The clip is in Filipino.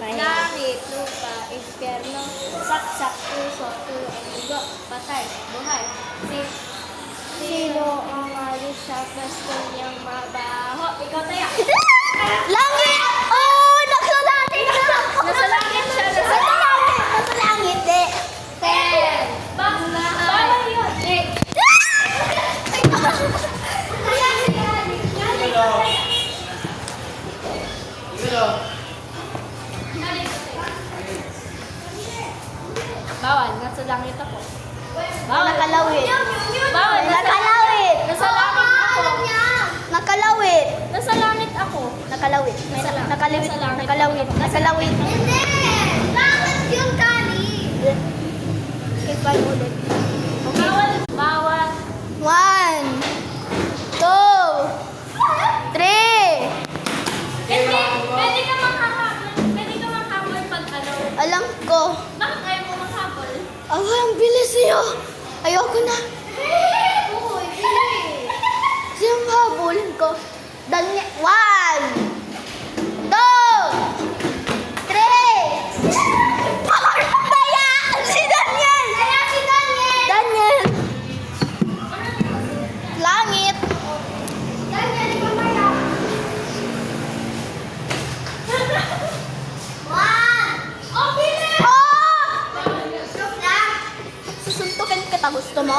Langit, lupa, impyerno, saksak, puso, tulo, at dugo, patay, buhay. Sino ang alis sa pwesto niyang mabaho? Ikaw tayo. Langit! Oh! Nasa langit! Nasa langit siya. Nasa langit eh. 10. Bawal yun. 8. Bawal, nasa langit ako. Bawal. Nakalawit. Bawal, Nakalawit. nasa langit ako. Nakalawit. Nasa langit ako. Nakalawit. Nakalawit. Nakalawit. Nakalawit. Hindi! Bakit yung kani? Ipan ulit. Bawal. Bawal. 1, 2, 3. Pwede ka manghabol. Pwede ka manghabol pag ano. Alam ko. Bakit ayaw mo manghabol? Ang bilis niyo. Ayoko na. Uy, bilis! Siyang habulin ko. 1, 2, 3. Kaya! Si Daniel! Kaya si Daniel! Daniel! Langit! Daniel, mamaya! 1! Oh, bilis! Oh! Stop lang! Susuntukin kita. Gusto mo?